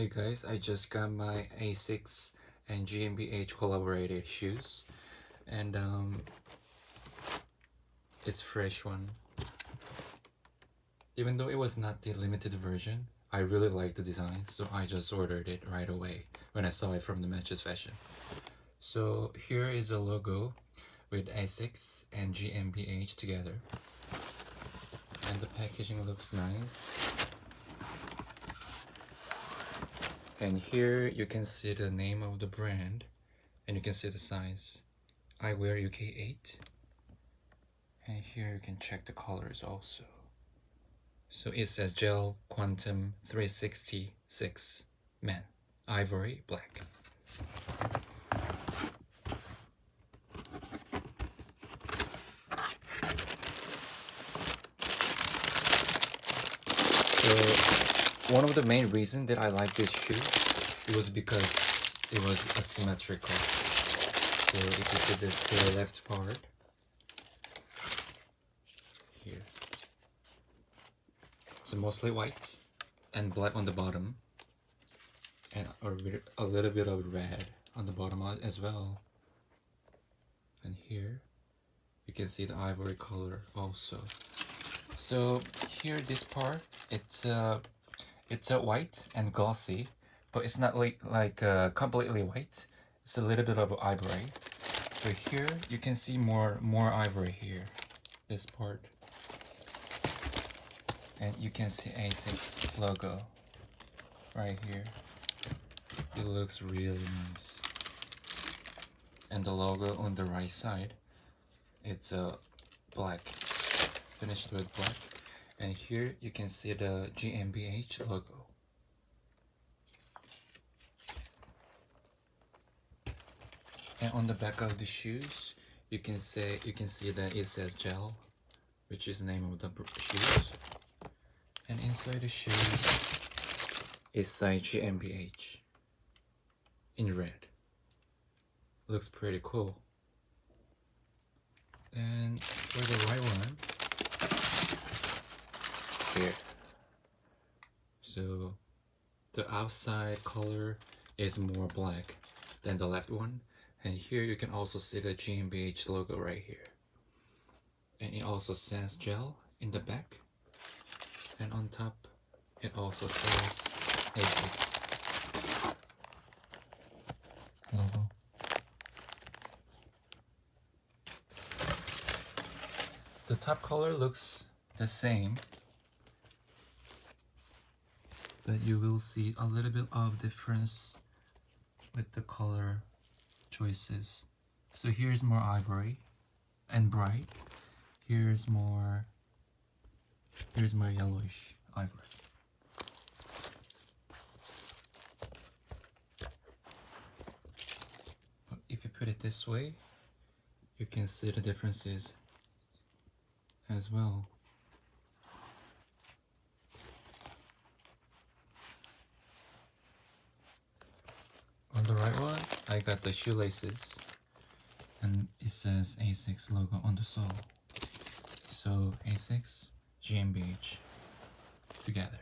Hey guys, I just got my Asics and GmbH collaborated shoes, and it's fresh one. Even though it was not the limited version, I really like the design, so I just ordered it right away when I saw it from the Matches Fashion. So here is a logo with Asics and GmbH together, and the packaging looks nice. And here you can see the name of the brand, and you can see the size. I wear UK 8. And here you can check the colors also. So it says Gel Quantum 366 Men, Ivory Black. So one of the main reasons that I like this shoe, it was because it was asymmetrical. So if you see the left part here, it's mostly white and black on the bottom, and a little bit of red on the bottom as well. And here you can see the ivory color also. So here, this part, it's a white and glossy, but it's not like completely white. It's a little bit of ivory. So here you can see more ivory here, this part, and you can see Asics logo right here. It looks really nice. And the logo on the right side, it's a black, finished with black. And here you can see the GmbH logo. And on the back of the shoes, you can see that it says Gel, which is the name of the shoes. And inside the shoes is size GmbH in red. Looks pretty cool. And for the right one, here. So the outside color is more black than the left one. And here you can also see the GmbH logo right here. And it also says Gel in the back. And on top, it also says Asics logo. The top color looks the same, but you will see a little bit of difference with the color choices. So here's more ivory and bright. Here's more yellowish ivory. But if you put it this way, you can see the differences as well. On the right one, I got the shoelaces, and it says Asics logo on the sole. So Asics GmbH together.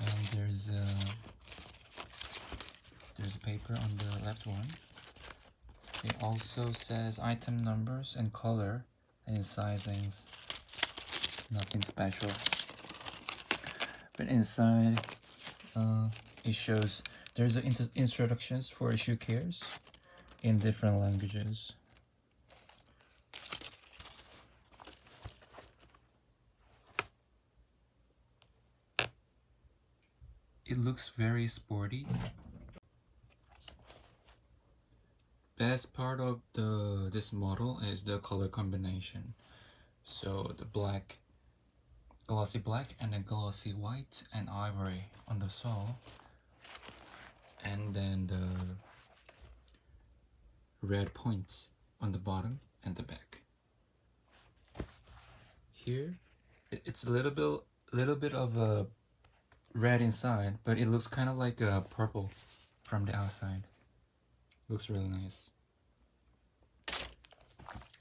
And there's a paper on the left one. It also says item numbers and color and sizings. Nothing special. But inside, it shows there's instructions for shoe cares in different languages. It looks very sporty. Best part of this model is the color combination. So the black, glossy black, and then glossy white and ivory on the sole, and then the red points on the bottom and the back. Here it's a little bit of a red inside, but it looks kind of like a purple from the outside. Looks really nice.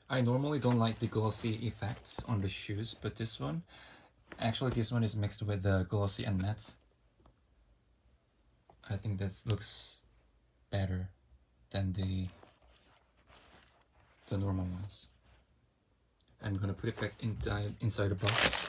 I normally don't like the glossy effects on the shoes, but this one is mixed with the glossy and matte. I think that looks better than the normal ones. I'm gonna put it back inside the box.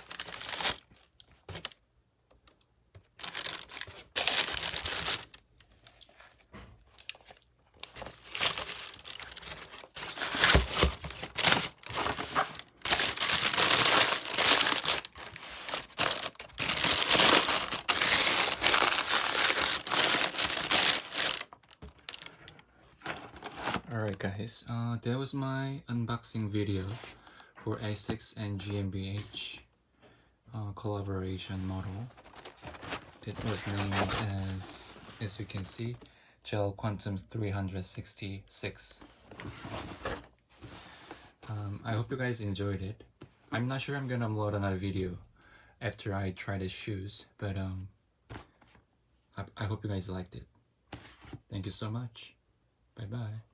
Alright guys, that was my unboxing video for Asics X GmbH collaboration model. It was named as you can see, Gel Quantum 366. I hope you guys enjoyed it. I'm not sure I'm gonna upload another video after I try the shoes, but I hope you guys liked it. Thank you so much. Bye bye.